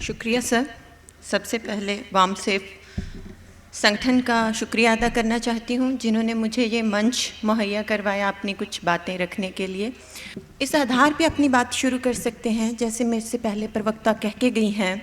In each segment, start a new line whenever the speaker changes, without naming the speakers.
शुक्रिया सर। सबसे पहले वामसेफ संगठन का शुक्रिया अदा करना चाहती हूँ जिन्होंने मुझे ये मंच मुहैया करवाया अपनी कुछ बातें रखने के लिए। इस आधार पे अपनी बात शुरू कर सकते हैं, जैसे मेरे से पहले प्रवक्ता कह के गई हैं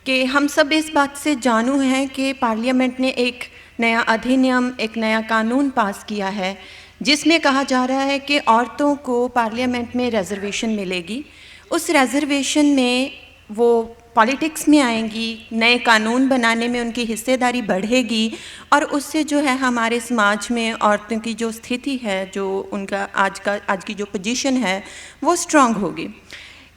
कि हम सब इस बात से जानू हैं कि पार्लियामेंट ने एक नया अधिनियम, एक नया कानून पास किया है जिसमें कहा जा रहा है कि औरतों को पार्लियामेंट में रिजर्वेशन मिलेगी। उस रिजर्वेशन में वो पॉलिटिक्स में आएंगी, नए कानून बनाने में उनकी हिस्सेदारी बढ़ेगी और उससे जो है हमारे समाज में औरतों की जो स्थिति है, जो उनका आज की जो पोजीशन है वो स्ट्रांग होगी।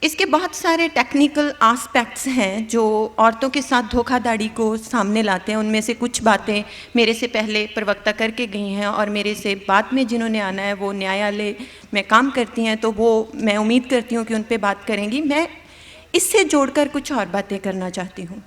इसके बहुत सारे टेक्निकल एस्पेक्ट्स हैं जो औरतों के साथ धोखाधड़ी को सामने लाते हैं। उनमें से कुछ बातें मेरे से पहले प्रवक्ता करके गई हैं और मेरे से बाद में जिन्होंने आना है वो न्यायालय में काम करती हैं, तो वो मैं उम्मीद करती हूँ कि उन पे बात करेंगी। मैं इससे जोड़कर कुछ और बातें करना चाहती हूँ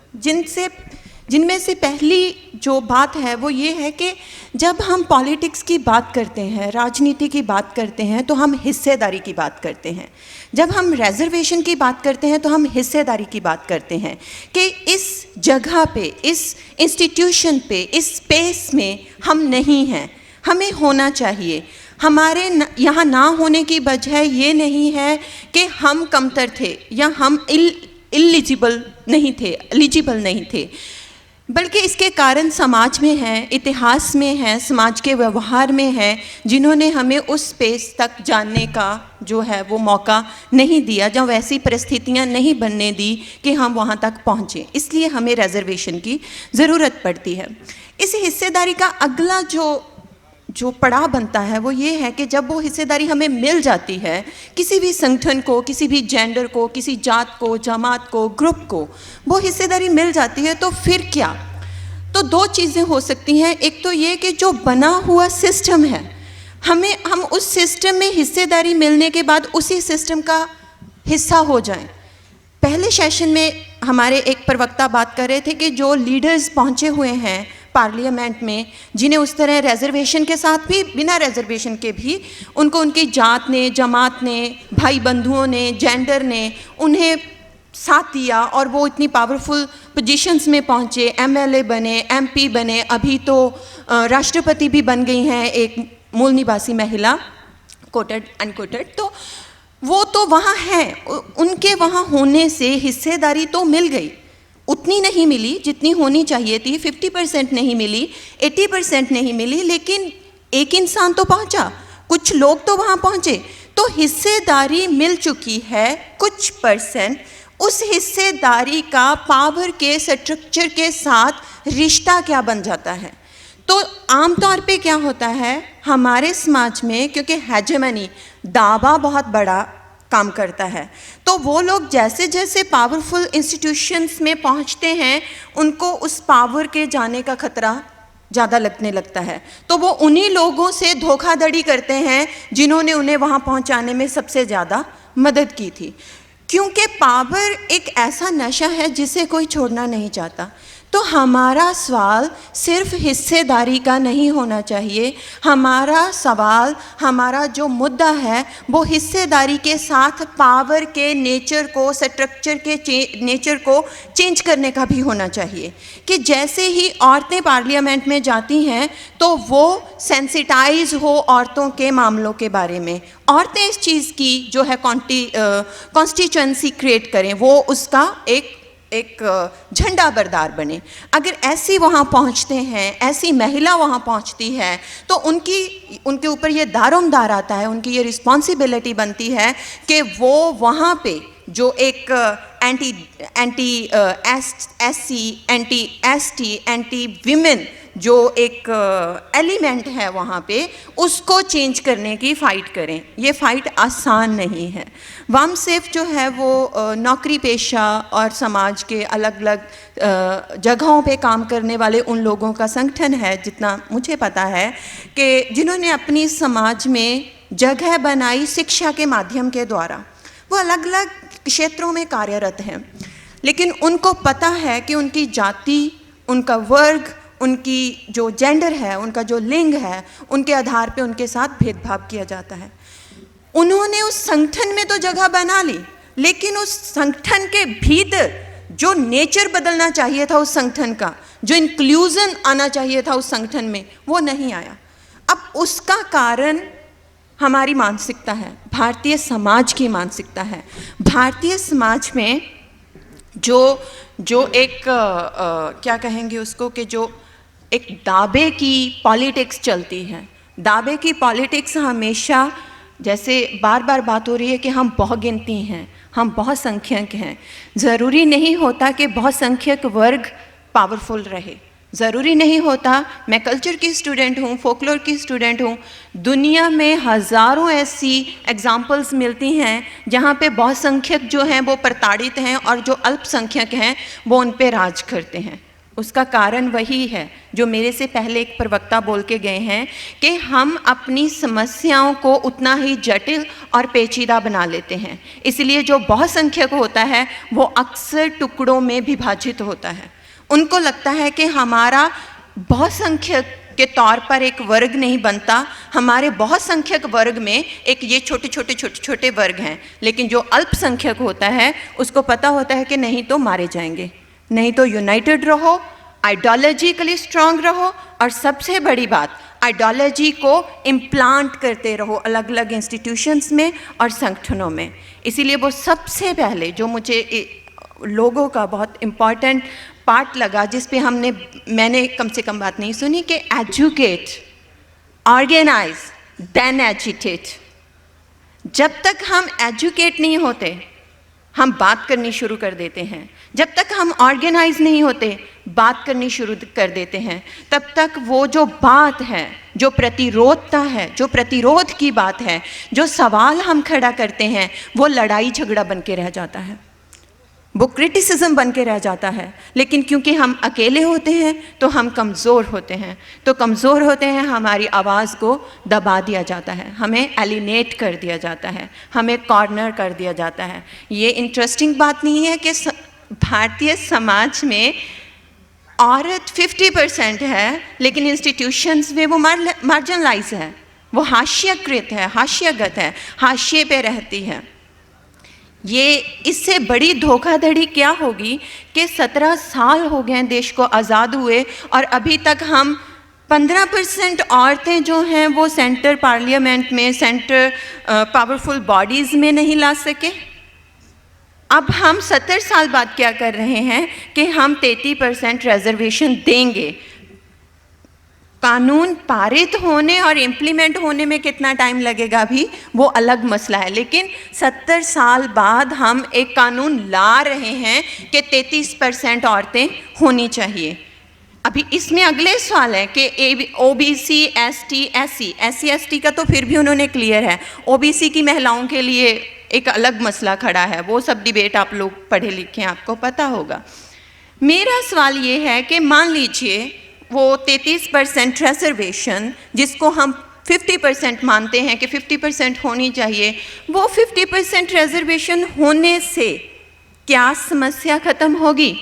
जिनमें से पहली जो बात है वो ये है कि जब हम पॉलिटिक्स की बात करते हैं, राजनीति की बात करते हैं, तो हम हिस्सेदारी की बात करते हैं। जब हम रिजर्वेशन की बात करते हैं तो हम हिस्सेदारी की बात करते हैं कि इस जगह पे, इस इंस्टीट्यूशन पे, इस स्पेस में हम नहीं हैं, हमें होना चाहिए। हमारे यहाँ ना होने की वजह ये नहीं है कि हम कमतर थे या हम एलिजिबल नहीं थे, बल्कि इसके कारण समाज में हैं, इतिहास में हैं, समाज के व्यवहार में हैं, जिन्होंने हमें उस स्पेस तक जानने का जो है वो मौका नहीं दिया, जब वैसी परिस्थितियां नहीं बनने दी कि हम वहां तक पहुँचें। इसलिए हमें रिजर्वेशन की ज़रूरत पड़ती है। इस हिस्सेदारी का अगला जो पड़ाव बनता है वो ये है कि जब वो हिस्सेदारी हमें मिल जाती है, किसी भी संगठन को, किसी भी जेंडर को, किसी जात को, जमात को, ग्रुप को वो हिस्सेदारी मिल जाती है, तो फिर क्या? तो दो चीज़ें हो सकती हैं। एक तो ये कि जो बना हुआ सिस्टम है, हम उस सिस्टम में हिस्सेदारी मिलने के बाद उसी सिस्टम का हिस्सा हो जाएं। पहले सेशन में हमारे एक प्रवक्ता बात कर रहे थे कि जो लीडर्स पहुँचे हुए हैं पार्लियामेंट में, जिन्हें उस तरह रिजर्वेशन के साथ भी, बिना रिजर्वेशन के भी उनको उनकी जात ने, जमात ने, भाई बंधुओं ने, जेंडर ने उन्हें साथ दिया और वो इतनी पावरफुल पोजीशंस में पहुँचे, एमएलए बने, एमपी बने, अभी तो राष्ट्रपति भी बन गई हैं एक मूल निवासी महिला, कोटेड अनकोटेड। तो वो तो वहाँ हैं, उनके वहाँ होने से हिस्सेदारी तो मिल गई, उतनी नहीं मिली जितनी होनी चाहिए थी, 50% नहीं मिली, 80% नहीं मिली, लेकिन एक इंसान तो पहुंचा, कुछ लोग तो वहां पहुंचे, तो हिस्सेदारी मिल चुकी है कुछ परसेंट। उस हिस्सेदारी का पावर के स्ट्रक्चर के साथ रिश्ता क्या बन जाता है? तो आमतौर पे क्या होता है हमारे समाज में, क्योंकि हेजेमनी, दावा बहुत बड़ा काम करता है, तो वो लोग जैसे जैसे पावरफुल इंस्टीट्यूशंस में पहुंचते हैं उनको उस पावर के जाने का खतरा ज़्यादा लगने लगता है, तो वो उन्हीं लोगों से धोखाधड़ी करते हैं जिन्होंने उन्हें वहाँ पहुँचाने में सबसे ज़्यादा मदद की थी। क्योंकि पावर एक ऐसा नशा है जिसे कोई छोड़ना नहीं चाहता। तो हमारा सवाल सिर्फ हिस्सेदारी का नहीं होना चाहिए, हमारा सवाल, हमारा जो मुद्दा है वो हिस्सेदारी के साथ पावर के नेचर को, स्ट्रक्चर के नेचर को चेंज करने का भी होना चाहिए कि जैसे ही औरतें पार्लियामेंट में जाती हैं तो वो सेंसिटाइज हो औरतों के मामलों के बारे में, औरतें इस चीज़ की जो है कॉन्स्टिट्यूएंसी क्रिएट करें, वो उसका एक झंडा बरदार बने। अगर ऐसी वहाँ पहुँचते हैं, ऐसी महिला वहाँ पहुँचती है, तो उनके ऊपर ये दारोमदार आता है, उनकी ये रिस्पॉन्सिबिलिटी बनती है कि वो वहाँ पे जो एक anti SC, anti ST, anti women जो एक एलिमेंट है वहाँ पे, उसको चेंज करने की फ़ाइट करें। ये फ़ाइट आसान नहीं है। वामसेफ जो है वो नौकरी पेशा और समाज के अलग अलग जगहों पे काम करने वाले उन लोगों का संगठन है, जितना मुझे पता है, कि जिन्होंने अपनी समाज में जगह बनाई शिक्षा के माध्यम के द्वारा। वो अलग अलग क्षेत्रों में कार्यरत हैं, लेकिन उनको पता है कि उनकी जाति, उनका वर्ग, उनकी जो जेंडर है, उनका जो लिंग है, उनके आधार पे उनके साथ भेदभाव किया जाता है। उन्होंने उस संगठन में तो जगह बना ली, लेकिन उस संगठन के भीतर जो नेचर बदलना चाहिए था उस संगठन का, जो इंक्लूजन आना चाहिए था उस संगठन में, वो नहीं आया। अब उसका कारण हमारी मानसिकता है, भारतीय समाज की मानसिकता है। भारतीय समाज में जो एक क्या कहेंगे उसको, कि जो एक दावे की पॉलिटिक्स चलती है। दावे की पॉलिटिक्स हमेशा, जैसे बार बार बात हो रही है कि हम बहुगिनती हैं, हम बहुसंख्यक हैं। ज़रूरी नहीं होता कि बहुसंख्यक वर्ग पावरफुल रहे, ज़रूरी नहीं होता। मैं कल्चर की स्टूडेंट हूँ, फोकलोर की स्टूडेंट हूँ। दुनिया में हज़ारों ऐसी एग्जाम्पल्स मिलती हैं जहाँ पे बहुसंख्यक जो हैं वो प्रताड़ित हैं और जो अल्पसंख्यक हैं वो उन पे राज करते हैं। उसका कारण वही है जो मेरे से पहले एक प्रवक्ता बोल के गए हैं कि हम अपनी समस्याओं को उतना ही जटिल और पेचीदा बना लेते हैं। इसलिए जो बहुसंख्यक होता है वो अक्सर टुकड़ों में विभाजित होता है। उनको लगता है कि हमारा बहुसंख्यक के तौर पर एक वर्ग नहीं बनता, हमारे बहुसंख्यक वर्ग में एक ये छोटे छोटे वर्ग हैं। लेकिन जो अल्पसंख्यक होता है उसको पता होता है कि नहीं तो मारे जाएंगे, नहीं तो यूनाइटेड रहो, आइडियोलॉजिकली स्ट्रांग रहो, और सबसे बड़ी बात, आइडियोलॉजी को इम्प्लांट करते रहो अलग अलग इंस्टीट्यूशंस में और संगठनों में। इसीलिए वो सबसे पहले जो मुझे लोगों का बहुत इम्पॉर्टेंट पार्ट लगा, जिस पे मैंने कम से कम बात नहीं सुनी, कि एजुकेट, ऑर्गेनाइज, देन एजिटेट। जब तक हम एजुकेट नहीं होते हम बात करनी शुरू कर देते हैं, जब तक हम ऑर्गेनाइज नहीं होते बात करनी शुरू कर देते हैं, तब तक वो जो बात है, जो प्रतिरोधता है, जो प्रतिरोध की बात है, जो सवाल हम खड़ा करते हैं, वो लड़ाई झगड़ा बन के रह जाता है, वो क्रिटिसिज्म बन के रह जाता है। लेकिन क्योंकि हम अकेले होते हैं तो हम कमज़ोर होते हैं, तो कमज़ोर होते हैं, हमारी आवाज़ को दबा दिया जाता है, हमें एलिनेट कर दिया जाता है, हमें कॉर्नर कर दिया जाता है। ये इंटरेस्टिंग बात नहीं है कि भारतीय समाज में औरत 50% है, लेकिन इंस्टीट्यूशंस में वो मार्जिनलाइज है, वो हाशियाकृत है, हाशियागत है, हाशिए पे रहती है। ये इससे बड़ी धोखाधड़ी क्या होगी कि 17 साल हो गए देश को आज़ाद हुए और अभी तक हम 15% औरतें जो हैं वो सेंटर पार्लियामेंट में, सेंटर पावरफुल बॉडीज़ में नहीं ला सके। अब हम 70 साल बाद क्या कर रहे हैं कि हम 33% रिजर्वेशन देंगे। कानून पारित होने और इम्प्लीमेंट होने में कितना टाइम लगेगा भी वो अलग मसला है, लेकिन 70 साल बाद हम एक कानून ला रहे हैं कि 33% औरतें होनी चाहिए। अभी इसमें अगले सवाल है कि ओबीसी, एसटी, एससी एसटी का तो फिर भी उन्होंने क्लियर है, ओबीसी की महिलाओं के लिए एक अलग मसला खड़ा है, वो सब डिबेट आप लोग पढ़े लिखे हैं, आपको पता होगा। मेरा सवाल ये है कि मान लीजिए वो 33% रिजर्वेशन, जिसको हम 50% मानते हैं कि 50% होनी चाहिए, वो 50% रिजर्वेशन होने से क्या समस्या ख़त्म होगी?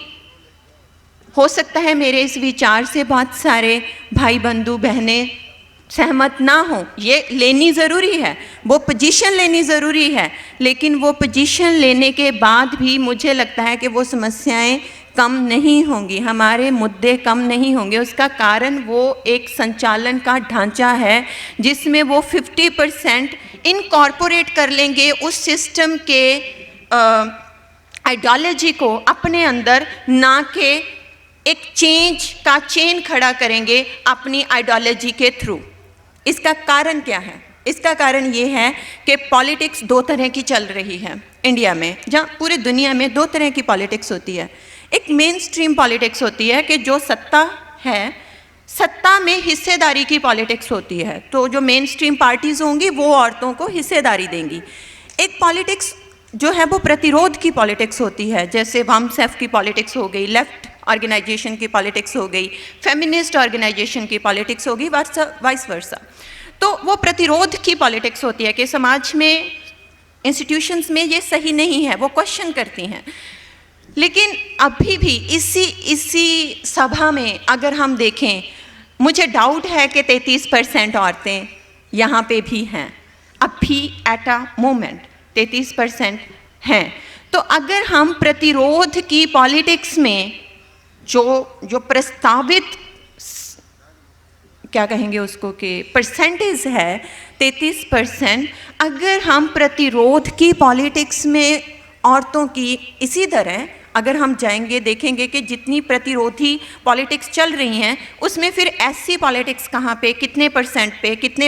हो सकता है मेरे इस विचार से बहुत सारे भाई बंधु बहनें सहमत ना हो, ये लेनी ज़रूरी है, वो पोजीशन लेनी ज़रूरी है, लेकिन वो पोजीशन लेने के बाद भी मुझे लगता है कि वो समस्याएं कम नहीं होंगी, हमारे मुद्दे कम नहीं होंगे। उसका कारण वो एक संचालन का ढांचा है जिसमें वो 50% इनकॉर्पोरेट कर लेंगे उस सिस्टम के आइडियोलॉजी को अपने अंदर, ना के एक चेंज का चेन खड़ा करेंगे अपनी आइडियोलॉजी के थ्रू। इसका कारण क्या है? इसका कारण ये है कि पॉलिटिक्स दो तरह की चल रही है इंडिया में, जहाँ पूरे दुनिया में दो तरह की पॉलिटिक्स होती है। एक मेन स्ट्रीम पॉलिटिक्स होती है कि जो सत्ता है, सत्ता में हिस्सेदारी की पॉलिटिक्स होती है, तो जो मेन स्ट्रीम पार्टीज़ होंगी वो औरतों को हिस्सेदारी देंगी। एक पॉलिटिक्स जो है वो प्रतिरोध की पॉलिटिक्स होती है, जैसे वामसेफ की पॉलिटिक्स हो गई, लेफ्ट ऑर्गेनाइजेशन की पॉलिटिक्स हो गई, फेमिनिस्ट ऑर्गेनाइजेशन की पॉलिटिक्स होगी, वाइस वर्सा। तो वो प्रतिरोध की पॉलिटिक्स होती है कि समाज में, इंस्टीट्यूशंस में ये सही नहीं है, वो क्वेश्चन करती हैं। लेकिन अभी भी इसी सभा में अगर हम देखें, मुझे डाउट है कि 33% औरतें यहाँ पे भी हैं, अभी एट अ मोमेंट 33% हैं। तो अगर हम प्रतिरोध की पॉलिटिक्स में जो प्रस्तावित क्या कहेंगे उसको कि परसेंटेज है 33%, अगर हम प्रतिरोध की पॉलिटिक्स में औरतों की इसी तरह अगर हम जाएंगे देखेंगे कि जितनी प्रतिरोधी पॉलिटिक्स चल रही हैं उसमें फिर ऐसी पॉलिटिक्स कहाँ पे, कितने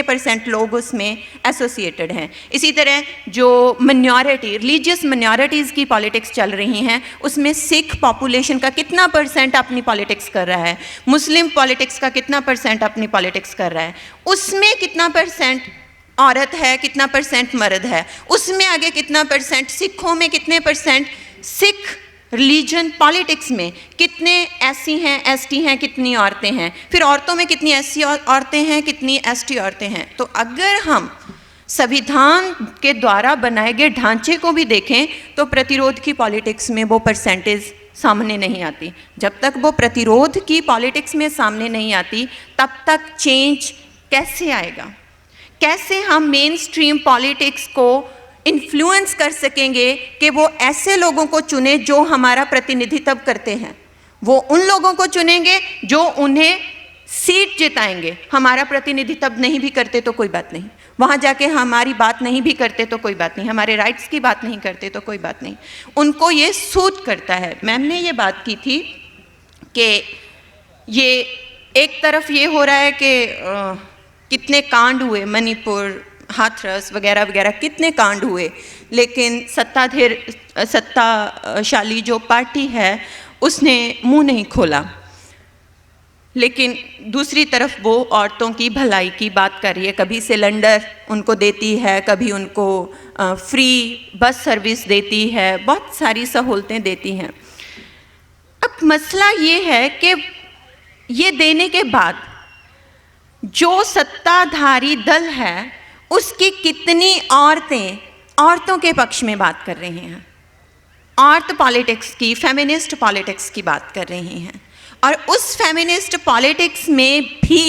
परसेंट लोग उसमें एसोसिएटेड हैं। इसी तरह जो रिलीजियस मिनॉरिटीज़ की पॉलिटिक्स चल रही हैं उसमें सिख पॉपुलेशन का कितना परसेंट अपनी पॉलिटिक्स कर रहा है, मुस्लिम पॉलिटिक्स का कितना परसेंट अपनी पॉलिटिक्स कर रहा है, उसमें कितना परसेंट औरत है, कितना परसेंट मर्द है, उसमें आगे कितना परसेंट सिखों में, कितने परसेंट सिख रिलीजन पॉलिटिक्स में कितने एससी हैं, एसटी हैं, कितनी औरतें हैं, फिर औरतों में कितनी एससी औरतें हैं, कितनी एसटी औरतें हैं। तो अगर हम संविधान के द्वारा बनाए गए ढांचे को भी देखें तो प्रतिरोध की पॉलिटिक्स में वो परसेंटेज सामने नहीं आती। जब तक वो प्रतिरोध की पॉलिटिक्स में सामने नहीं आती तब तक चेंज कैसे आएगा? कैसे हम मेन स्ट्रीम पॉलिटिक्स को इन्फ्लुएंस कर सकेंगे कि वो ऐसे लोगों को चुने जो हमारा प्रतिनिधित्व करते हैं, वो उन लोगों को चुनेंगे जो उन्हें सीट जिताएंगे। हमारा प्रतिनिधित्व नहीं भी करते तो कोई बात नहीं, वहाँ जाके हमारी बात नहीं भी करते तो कोई बात नहीं, हमारे राइट्स की बात नहीं करते तो कोई बात नहीं, उनको ये सूट करता है। मैम ने ये बात की थी कि ये एक तरफ ये हो रहा है कि कितने कांड हुए, मणिपुर, हाथरस वगैरह वगैरह कितने कांड हुए, लेकिन सत्ताशाली जो पार्टी है उसने मुंह नहीं खोला। लेकिन दूसरी तरफ वो औरतों की भलाई की बात कर रही है, कभी सिलेंडर उनको देती है, कभी उनको फ्री बस सर्विस देती है, बहुत सारी सहूलतें देती हैं। अब मसला ये है कि ये देने के बाद जो सत्ताधारी दल है उसकी कितनी औरतें औरतों के पक्ष में बात कर रही हैं, औरत पॉलिटिक्स की, फेमिनिस्ट पॉलिटिक्स की बात कर रही हैं, और उस फेमिनिस्ट पॉलिटिक्स में भी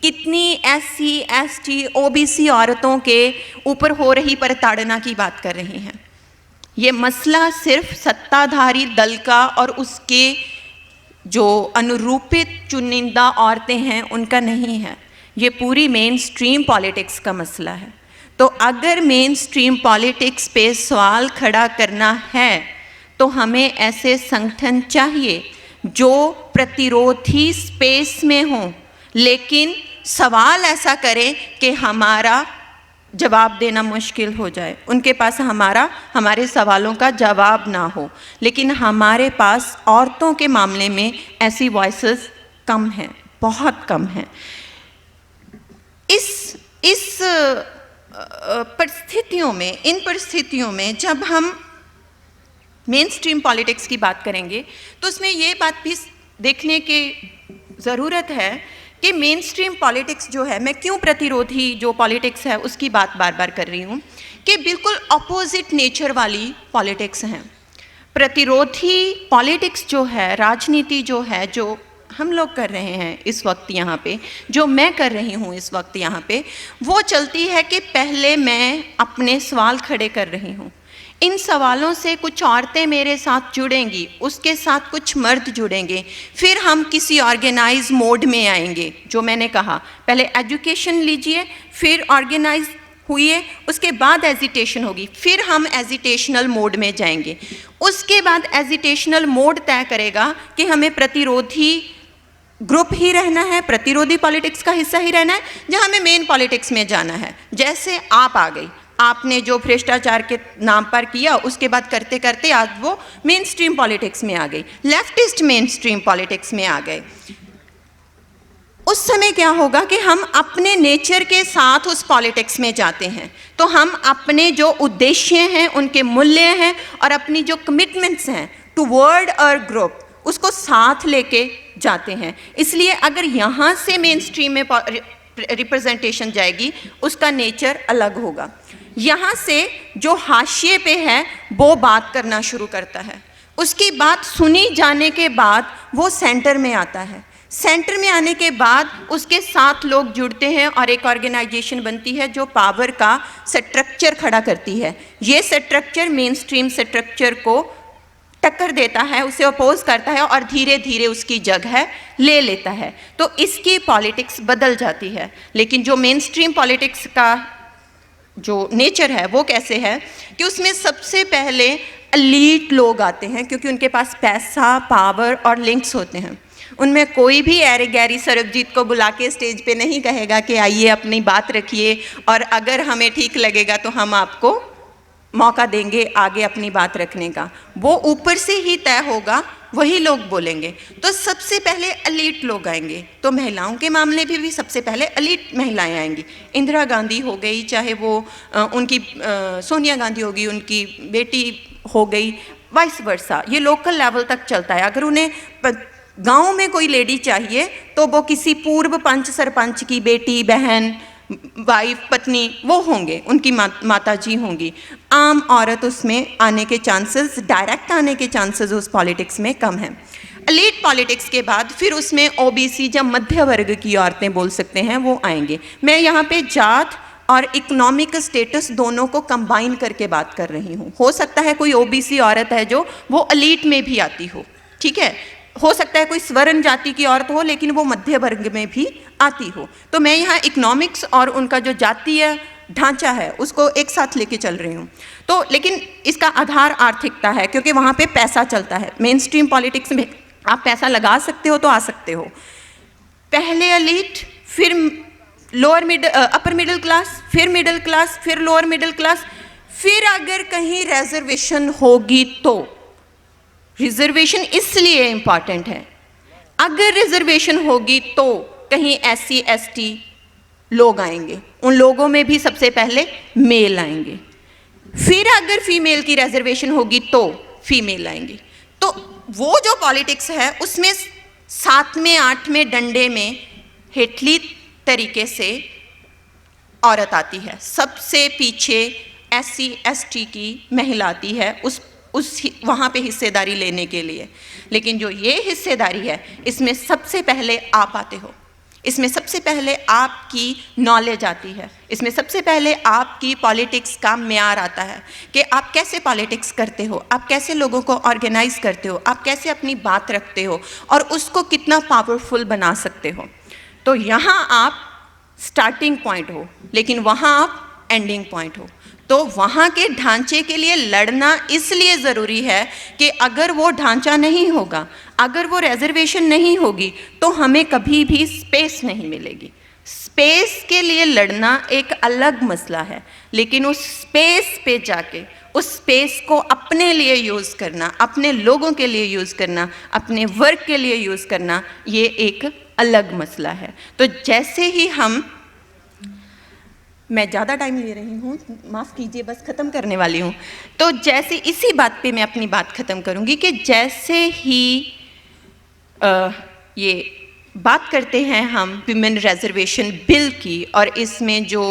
कितनी एससी, एसटी, ओबीसी औरतों के ऊपर हो रही प्रताड़ना की बात कर रही हैं। ये मसला सिर्फ सत्ताधारी दल का और उसके जो अनुरूपित चुनिंदा औरतें हैं उनका नहीं है, ये पूरी मेन स्ट्रीम पॉलिटिक्स का मसला है। तो अगर मेन स्ट्रीम पॉलिटिक्स पे सवाल खड़ा करना है तो हमें ऐसे संगठन चाहिए जो प्रतिरोधी स्पेस में हों, लेकिन सवाल ऐसा करें कि हमारा जवाब देना मुश्किल हो जाए, उनके पास हमारे सवालों का जवाब ना हो। लेकिन हमारे पास औरतों के मामले में ऐसी वॉइसेस कम हैं, बहुत कम हैं। इस परिस्थितियों में जब हम मेन स्ट्रीम पॉलिटिक्स की बात करेंगे तो उसमें ये बात भी देखने की ज़रूरत है कि मेन स्ट्रीम पॉलिटिक्स जो है, मैं क्यों प्रतिरोधी जो पॉलिटिक्स है उसकी बात बार बार कर रही हूँ, कि बिल्कुल अपोजिट नेचर वाली पॉलिटिक्स हैं। प्रतिरोधी पॉलिटिक्स जो है, राजनीति जो है, जो हम लोग कर रहे हैं इस वक्त यहाँ पे, जो मैं कर रही हूँ इस वक्त यहाँ पे, वो चलती है कि पहले मैं अपने सवाल खड़े कर रही हूँ, इन सवालों से कुछ औरतें मेरे साथ जुड़ेंगी, उसके साथ कुछ मर्द जुड़ेंगे, फिर हम किसी ऑर्गेनाइज मोड में आएंगे। जो मैंने कहा, पहले एजुकेशन लीजिए, फिर ऑर्गेनाइज हुई, उसके बाद एजिटेशन होगी, फिर हम एजिटेशनल मोड में जाएंगे। उसके बाद एजिटेशनल मोड तय करेगा कि हमें प्रतिरोधी ग्रुप ही रहना है, प्रतिरोधी पॉलिटिक्स का हिस्सा ही रहना है, जहां हमें मेन पॉलिटिक्स में जाना है। जैसे आप आ गई, आपने जो भ्रष्टाचार के नाम पर किया, उसके बाद करते करते आज वो मेन स्ट्रीम पॉलिटिक्स में आ गई, लेफ्टिस्ट मेन स्ट्रीम पॉलिटिक्स में आ गए। उस समय क्या होगा कि हम अपने नेचर के साथ उस पॉलिटिक्स में जाते हैं, तो हम अपने जो उद्देश्य हैं, उनके मूल्य हैं और अपनी जो कमिटमेंट्स हैं टुवर्ड अवर ग्रुप, उसको साथ लेके जाते हैं। इसलिए अगर यहाँ से मेन स्ट्रीम में रिप्रेजेंटेशन जाएगी, उसका नेचर अलग होगा। यहाँ से जो हाशिए पे है वो बात करना शुरू करता है, उसकी बात सुनी जाने के बाद वो सेंटर में आता है। सेंटर में आने के बाद उसके साथ लोग जुड़ते हैं और एक ऑर्गेनाइजेशन बनती है जो पावर का स्ट्रक्चर खड़ा करती है। ये स्ट्रक्चर मेन स्ट्रीम स्ट्रक्चर को टक्कर देता है, उसे अपोज करता है और धीरे धीरे उसकी जगह ले लेता है। तो इसकी पॉलिटिक्स बदल जाती है। लेकिन जो मेन स्ट्रीम पॉलिटिक्स का जो नेचर है वो कैसे है कि उसमें सबसे पहले एलीट लोग आते हैं, क्योंकि उनके पास पैसा, पावर और लिंक्स होते हैं। उनमें कोई भी ऐरे गैरी सरबजीत को बुला के स्टेज पे नहीं कहेगा कि आइए अपनी बात रखिए और अगर हमें ठीक लगेगा तो हम आपको मौका देंगे आगे अपनी बात रखने का। वो ऊपर से ही तय होगा, वही लोग बोलेंगे। तो सबसे पहले एलीट लोग आएंगे। तो महिलाओं के मामले में भी सबसे पहले एलीट महिलाएं आएंगी। इंदिरा गांधी हो गई, चाहे वो उनकी सोनिया गांधी होगी, उनकी बेटी हो गई, वाइस वर्सा। ये लोकल लेवल तक चलता है। अगर उन्हें गांव में कोई लेडी चाहिए तो वो किसी पूर्व पंच सरपंच की बेटी, बहन, वाइफ, पत्नी वो होंगे, उनकी माता जी होंगी। आम औरत उसमें आने के चांसेस, डायरेक्ट आने के चांसेस उस पॉलिटिक्स में कम हैं। एलीट पॉलिटिक्स के बाद फिर उसमें ओबीसी या मध्य वर्ग की औरतें बोल सकते हैं, वो आएंगे। मैं यहाँ पे जात और इकोनॉमिक स्टेटस दोनों को कंबाइन करके बात कर रही हूँ। हो सकता है कोई ओबीसी औरत है जो वो एलीट में भी आती हो, ठीक है। हो सकता है कोई स्वर्ण जाति की औरत हो लेकिन वो मध्य वर्ग में भी आती हो। तो मैं यहाँ इकोनॉमिक्स और उनका जो जातीय ढांचा है उसको एक साथ लेके चल रही हूँ। तो लेकिन इसका आधार आर्थिकता है, क्योंकि वहाँ पे पैसा चलता है। मेन स्ट्रीम पॉलिटिक्स में आप पैसा लगा सकते हो तो आ सकते हो। पहले एलीट, फिर lower middle, upper middle class, फिर मिडिल क्लास, फिर लोअर मिडिल क्लास, फिर अगर कहीं रिजर्वेशन होगी तो। रिजर्वेशन इसलिए इम्पॉर्टेंट है, अगर रिजर्वेशन होगी तो कहीं SC ST लोग आएंगे, उन लोगों में भी सबसे पहले मेल आएंगे। फिर अगर फीमेल की रिजर्वेशन होगी तो फीमेल आएंगी। तो वो जो पॉलिटिक्स है उसमें 7वें 8वें डंडे में हेठली तरीके से औरत आती है। सबसे पीछे SC ST की महिला आती है उस वहाँ पे हिस्सेदारी लेने के लिए। लेकिन जो ये हिस्सेदारी है इसमें सबसे पहले आप आते हो, इसमें सबसे पहले आपकी नॉलेज आती है, इसमें सबसे पहले आपकी पॉलिटिक्स का म्यार आता है कि आप कैसे पॉलिटिक्स करते हो, आप कैसे लोगों को ऑर्गेनाइज करते हो, आप कैसे अपनी बात रखते हो और उसको कितना पावरफुल बना सकते हो। तो यहाँ आप स्टार्टिंग पॉइंट हो, लेकिन वहाँ आप एंडिंग पॉइंट हो। तो वहाँ के ढांचे के लिए लड़ना इसलिए ज़रूरी है कि अगर वो ढांचा नहीं होगा, अगर वो रिजर्वेशन नहीं होगी तो हमें कभी भी स्पेस नहीं मिलेगी। स्पेस के लिए लड़ना एक अलग मसला है, लेकिन उस स्पेस पे जाके उस स्पेस को अपने लिए यूज़ करना, अपने लोगों के लिए यूज़ करना, अपने वर्क के लिए यूज़ करना, ये एक अलग मसला है। तो जैसे ही हम, मैं ज़्यादा टाइम ले रही हूँ, माफ़ कीजिए, बस ख़त्म करने वाली हूँ। तो जैसे इसी बात पे मैं अपनी बात ख़त्म करूँगी कि जैसे ही ये बात करते हैं हम विमेन रिजर्वेशन बिल की और इसमें जो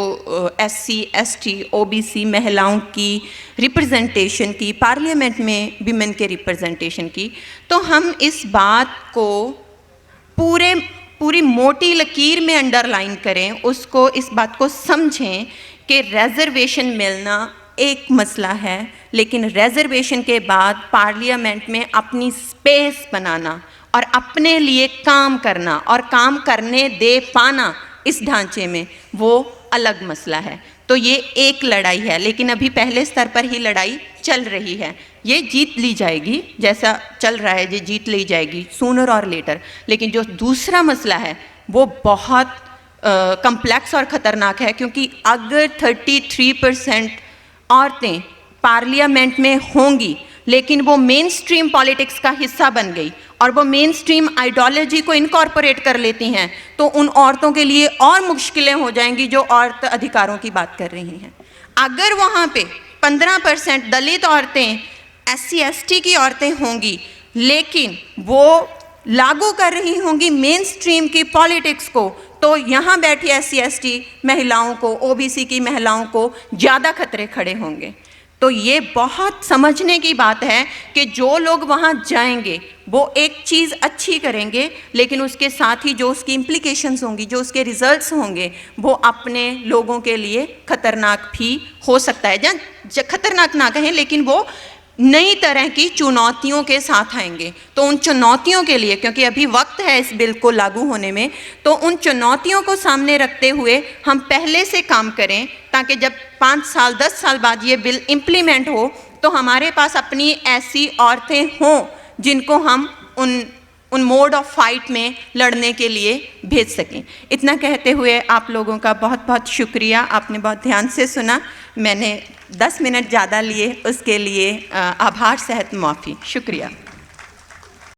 SC ST OBC महिलाओं की रिप्रेजेंटेशन की, पार्लियामेंट में विमेन के रिप्रेजेंटेशन की, तो हम इस बात को पूरी मोटी लकीर में अंडरलाइन करें, उसको, इस बात को समझें कि रिजर्वेशन मिलना एक मसला है, लेकिन रिजर्वेशन के बाद पार्लियामेंट में अपनी स्पेस बनाना और अपने लिए काम करना और काम करने दे पाना इस ढांचे में, वो अलग मसला है। तो ये एक लड़ाई है, लेकिन अभी पहले स्तर पर ही लड़ाई चल रही है। ये जीत ली जाएगी, जैसा चल रहा है ये जीत ली जाएगी सूनर और लेटर। लेकिन जो दूसरा मसला है वो बहुत कम्प्लेक्स और ख़तरनाक है, क्योंकि अगर 33% औरतें पार्लियामेंट में होंगी लेकिन वो मेन स्ट्रीम पॉलिटिक्स का हिस्सा बन गई और वो मेन स्ट्रीम आइडियोलॉजी को इनकॉर्पोरेट कर लेती हैं, तो उन औरतों के लिए और मुश्किलें हो जाएंगी जो औरत अधिकारों की बात कर रही हैं। अगर वहाँ पे 15% दलित औरतें, SC ST की औरतें होंगी लेकिन वो लागू कर रही होंगी मेन स्ट्रीम की पॉलिटिक्स को, तो यहाँ बैठी SC ST महिलाओं को, OBC की महिलाओं को ज़्यादा खतरे खड़े होंगे। तो ये बहुत समझने की बात है कि जो लोग वहाँ जाएंगे वो एक चीज़ अच्छी करेंगे, लेकिन उसके साथ ही जो उसकी इम्प्लीकेशंस होंगी, जो उसके रिजल्ट्स होंगे, वो अपने लोगों के लिए खतरनाक भी हो सकता है। या खतरनाक ना कहें, लेकिन वो नई तरह की चुनौतियों के साथ आएंगे। तो उन चुनौतियों के लिए, क्योंकि अभी वक्त है इस बिल को लागू होने में, तो उन चुनौतियों को सामने रखते हुए हम पहले से काम करें, ताकि जब 5 साल 10 साल बाद ये बिल इम्प्लीमेंट हो तो हमारे पास अपनी ऐसी औरतें हों जिनको हम उन मोड ऑफ फाइट में लड़ने के लिए भेज सकें। इतना कहते हुए आप लोगों का बहुत बहुत शुक्रिया, आपने बहुत ध्यान से सुना। मैंने 10 मिनट ज़्यादा लिए, उसके लिए आभार सहित माफ़ी। शुक्रिया।